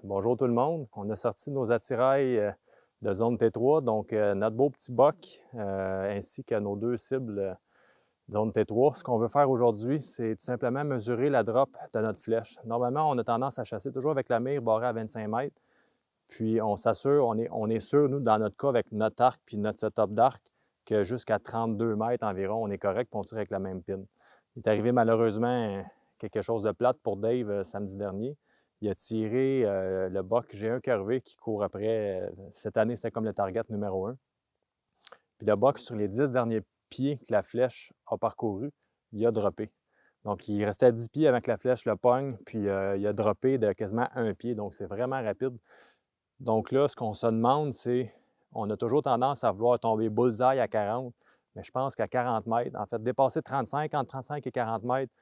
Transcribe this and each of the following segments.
Bonjour tout le monde. On a sorti nos attirails de zone T3, donc notre beau petit boc ainsi que nos deux cibles zone T3. Ce qu'on veut faire aujourd'hui, c'est tout simplement mesurer la drop de notre flèche. Normalement, on a tendance à chasser toujours avec la mire barrée à 25 mètres. Puis on s'assure, on est sûr, nous, dans notre cas, avec notre arc puis notre setup d'arc, que jusqu'à 32 mètres environ, on est correct puis on tire avec la même pin. Il est arrivé malheureusement quelque chose de plate pour Dave samedi dernier. Il a tiré le boc G1 curvé qui court après. Cette année, c'était comme le target numéro 1. Puis le boc, sur les 10 derniers pieds que la flèche a parcouru, il a droppé. Donc, il restait à 10 pieds avant que la flèche le pogne, puis il a droppé de quasiment 1 pied. Donc, c'est vraiment rapide. Donc là, ce qu'on se demande, c'est, on a toujours tendance à vouloir tomber bullseye à 40, mais je pense qu'à 40 mètres, en fait, dépasser 35, entre 35 et 40 mètres,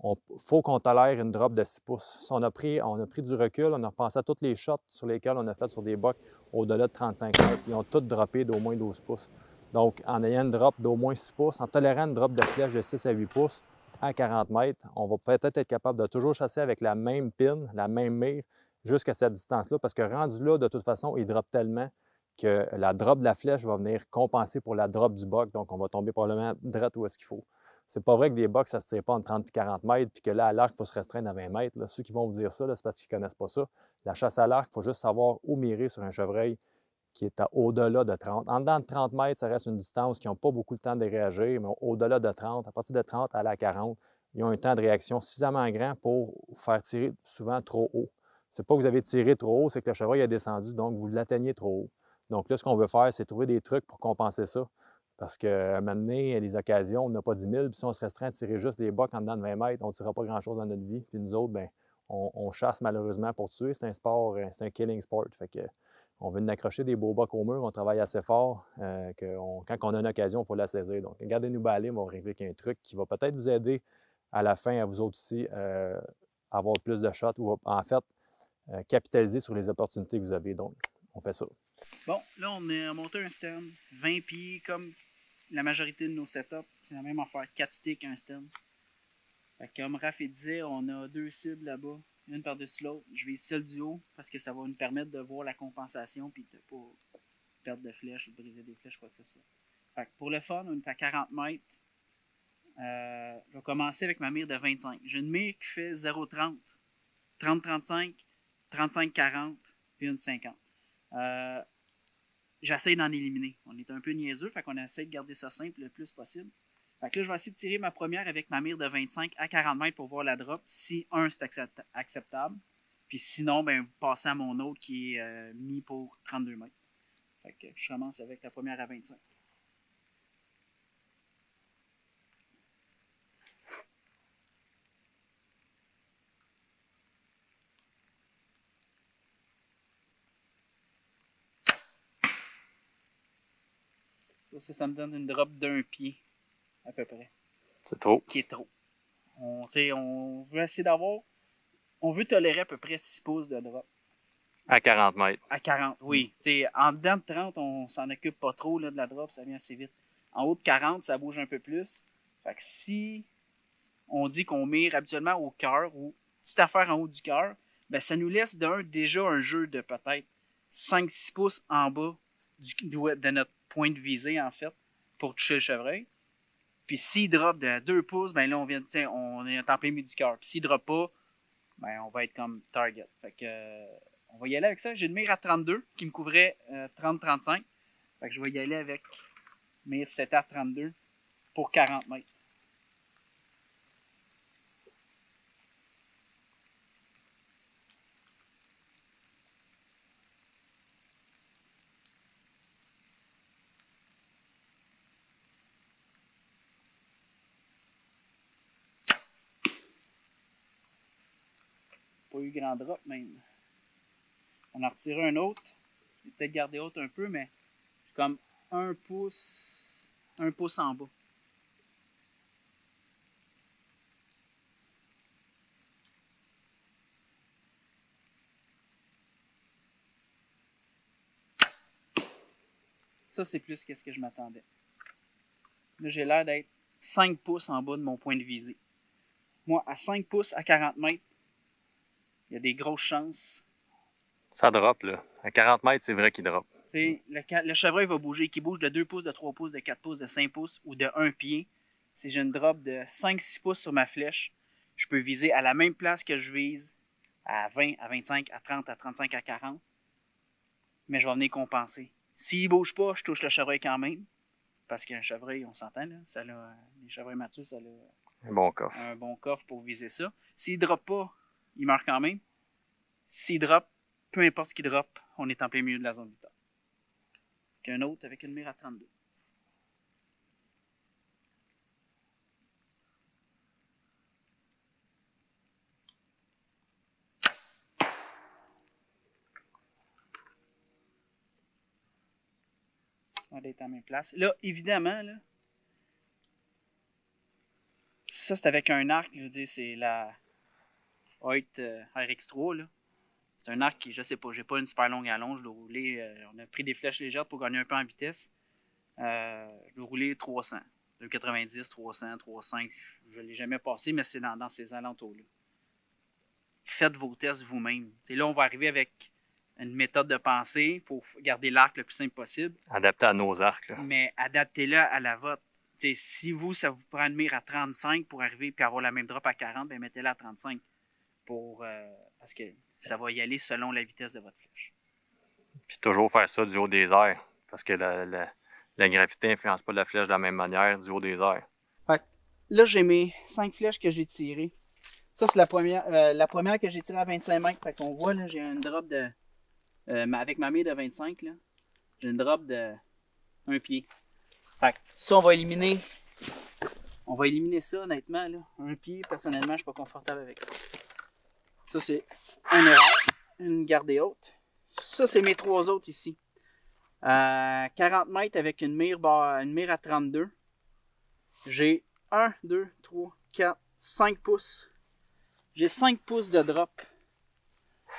il faut qu'on tolère une drop de 6 pouces. Si on a pris du recul, on a repensé à tous les shots sur lesquels on a fait sur des bocs au-delà de 35 mètres. Ils ont tous droppé d'au moins 12 pouces. Donc, en ayant une drop d'au moins 6 pouces, en tolérant une drop de flèche de 6 à 8 pouces à 40 mètres, on va peut-être être capable de toujours chasser avec la même pin, la même mire, jusqu'à cette distance-là, parce que rendu là, de toute façon, il drop tellement que la drop de la flèche va venir compenser pour la drop du boc, donc on va tomber probablement direct où est-ce qu'il faut. C'est pas vrai que des bocs, ça ne se tire pas entre 30 et 40 mètres, puis que là, à l'arc, il faut se restreindre à 20 mètres. Là. Ceux qui vont vous dire ça, c'est parce qu'ils ne connaissent pas ça. La chasse à l'arc, il faut juste savoir où mirer sur un chevreuil qui est au-delà de 30. En dedans de 30 mètres, ça reste une distance qui n'a pas beaucoup de temps de réagir, mais au-delà de 30, à partir de 30 à la 40, ils ont un temps de réaction suffisamment grand pour faire tirer souvent trop haut. C'est pas que vous avez tiré trop haut, c'est que le chevreuil a descendu, donc vous l'atteignez trop haut. Donc là, ce qu'on veut faire, c'est trouver des trucs pour compenser ça. Parce qu'à un moment donné, les occasions, on n'a pas 10 000, puis si on se restreint à tirer juste des bocs en dedans de 20 mètres, on ne tirera pas grand-chose dans notre vie. Puis nous autres, bien, on chasse malheureusement pour tuer. C'est un sport, c'est un killing sport. Fait que on veut accrocher des beaux bocs au mur, on travaille assez fort. Quand on a une occasion, il faut la saisir. Donc, regardez-nous baller, on va arriver avec un truc qui va peut-être vous aider à la fin, à vous autres aussi, à avoir plus de shots ou en fait, capitaliser sur les opportunités que vous avez. Donc, on fait ça. Bon, là, on a monté un stand, 20 pieds, comme la majorité de nos setups. C'est la même affaire, 4 sticks, un stand. Fait que comme Raph disait, on a deux cibles là-bas, une par-dessus l'autre. Je vais celle du haut parce que ça va nous permettre de voir la compensation puis de ne pas perdre de flèches ou de briser des flèches, quoi que ce soit. Fait que pour le fun, on est à 40 mètres. Je vais commencer avec ma mire de 25. J'ai une mire qui fait 0,30, 30-35, 35-40, puis une 50. J'essaie d'en éliminer. On est un peu niaiseux, fait qu'on essaie de garder ça simple le plus possible. Fait que là, je vais essayer de tirer ma première avec ma mire de 25 à 40 mètres pour voir la drop. Si c'est acceptable. Puis sinon, ben, vous passez à mon autre qui est mis pour 32 mètres. Fait que je commence avec la première à 25. Ça me donne une drop d'un pied, à peu près. C'est trop. Qui est trop. On veut essayer d'avoir... On veut tolérer à peu près 6 pouces de drop. À 40 mètres. À 40, oui. En dedans de 30, on s'en occupe pas trop là, de la drop, ça vient assez vite. En haut de 40, ça bouge un peu plus. Fait que si on dit qu'on mire habituellement au cœur ou petite affaire en haut du cœur, ben ça nous laisse déjà un jeu de peut-être 5-6 pouces en bas de notre point de visée, en fait, pour toucher le chevreuil. Puis s'il drop de 2 pouces, ben là, on est en plein milieu du cœur. Puis s'il drop pas, ben on va être comme target. Fait que on va y aller avec ça. J'ai une mire à 32 qui me couvrait 30-35. Fait que je vais y aller avec mire 7 à 32 pour 40 mètres. Pas eu grand drop même. On a retiré un autre. Je vais peut-être garder autre un peu, mais comme un pouce en bas. Ça, c'est plus que ce que je m'attendais. Là, j'ai l'air d'être 5 pouces en bas de mon point de visée. Moi, à 5 pouces à 40 mètres, il y a des grosses chances Ça drop, là. À 40 mètres, c'est vrai qu'il drop. Le chevreuil va bouger, qu'il bouge de 2 pouces, de 3 pouces, de 4 pouces, de 5 pouces ou de 1 pied. Si j'ai une drop de 5-6 pouces sur ma flèche, je peux viser à la même place que je vise à 20, à 25, à 30, à 35, à 40. Mais je vais venir compenser. S'il ne bouge pas, je touche le chevreuil quand même. Parce qu'un chevreuil, on s'entend, là, les chevreuils matures, ça a un bon coffre. Un bon coffre pour viser ça. S'il ne drop pas, il meurt quand même. S'il drop, peu importe ce qu'il drop, on est en plein milieu de la zone vitale. Qu'un autre avec une mire à 32. On va être à la même place. Là, évidemment, là, ça c'est avec un arc, je veux dire, c'est la Hoyt RX3. Là. C'est un arc qui, je sais pas, j'ai pas une super longue allonge. Je dois rouler, on a pris des flèches légères pour gagner un peu en vitesse. Je dois rouler 300. 290, 300, 305. Je ne l'ai jamais passé, mais c'est dans ces alentours-là. Faites vos tests vous-même. T'sais, là, on va arriver avec une méthode de pensée pour garder l'arc le plus simple possible. Adapté à nos arcs. Là. Mais adaptez-le à la vôtre. T'sais, si ça vous prend une mire à 35 pour arriver et avoir la même drop à 40, ben mettez-la à 35 parce que ça va y aller selon la vitesse de votre flèche. Puis toujours faire ça du haut des airs parce que la gravité n'influence pas la flèche de la même manière du haut des airs. Ouais. Là, j'ai mes 5 flèches que j'ai tirées. Ça, c'est la première que j'ai tirée à 25 mètres. Fait qu'on voit, là, j'ai une drop de... avec ma mire de 25, là, j'ai une drop de 1 pied. Fait que ça, on va éliminer ça, honnêtement. Là. 1 pied, personnellement, je suis pas confortable avec ça. Ça, c'est une erreur. Une gardée haute. Ça, c'est mes 3 autres ici. 40 mètres avec une mire à 32. J'ai 1, 2, 3, 4, 5 pouces. J'ai 5 pouces de drop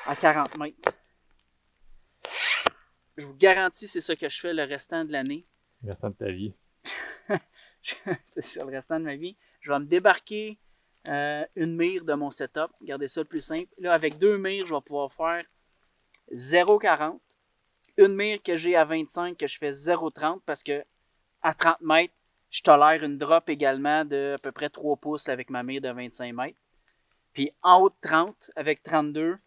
à 40 mètres. Je vous garantis, c'est ça que je fais le restant de l'année. Le restant de ta vie. C'est sur le restant de ma vie. Je vais me débarquer une mire de mon setup. Regardez ça le plus simple. Là, avec 2 mires, je vais pouvoir faire 0,40. Une mire que j'ai à 25, que je fais 0,30 parce que à 30 mètres, je tolère une drop également de à peu près 3 pouces avec ma mire de 25 mètres. Puis en haut de 30, avec 32,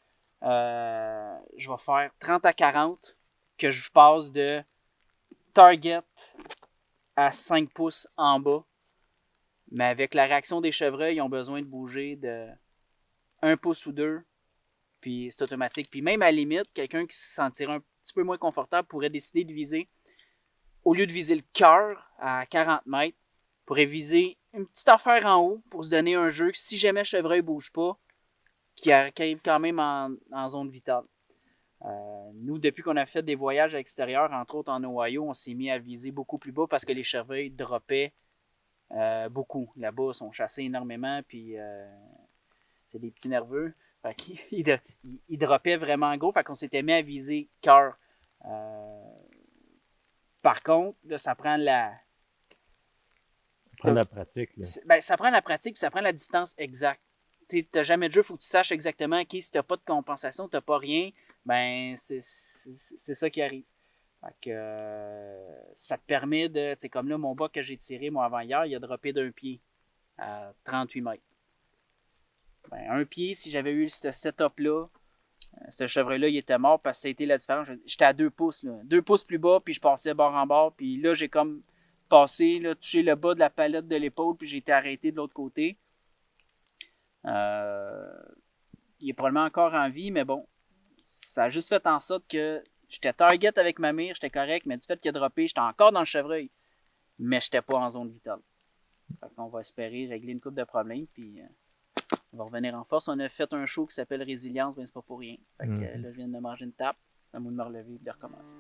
je vais faire 30 à 40 que je passe de target à 5 pouces en bas. Mais avec la réaction des chevreuils, ils ont besoin de bouger de 1 pouce ou 2. Puis c'est automatique. Puis même à la limite, quelqu'un qui se sentirait un petit peu moins confortable pourrait décider de viser, au lieu de viser le cœur à 40 mètres, pourrait viser une petite affaire en haut pour se donner un jeu que si jamais le chevreuil ne bouge pas, qui arrive quand même en zone vitale. Nous, depuis qu'on a fait des voyages à l'extérieur, entre autres en Ohio, on s'est mis à viser beaucoup plus bas parce que les chevreuils droppaient beaucoup. Là-bas, ils sont chassés énormément, puis c'est des petits nerveux. Fait qu'ils ils droppaient vraiment gros, fait qu'on s'était mis à viser cœur. Par contre, là, ça prend la pratique. Là. Ben, ça prend la pratique, puis ça prend la distance exacte. Tu n'as jamais de jeu, il faut que tu saches exactement, OK, si tu n'as pas de compensation, tu n'as pas rien, ben c'est ça qui arrive. Fait que ça te permet de, tu sais, comme là, mon bas que j'ai tiré, moi, avant hier, il a droppé d'1 pied à 38 mètres. Ben, 1 pied, si j'avais eu ce setup-là, ce chevreuil-là, il était mort parce que ça a été la différence. J'étais à 2 pouces, là. 2 pouces plus bas, puis je passais bord en bord, puis là, j'ai comme passé, là, touché le bas de la palette de l'épaule, puis j'ai été arrêté de l'autre côté. Il est probablement encore en vie, mais bon, ça a juste fait en sorte que j'étais target avec ma mire, j'étais correct, mais du fait qu'il a droppé, j'étais encore dans le chevreuil, mais j'étais pas en zone vitale. Fait qu'on va espérer régler une couple de problèmes, puis on va revenir en force. On a fait un show qui s'appelle Résilience, mais c'est pas pour rien. Fait que là, je viens de manger une tape, à moi de me relever et de recommencer.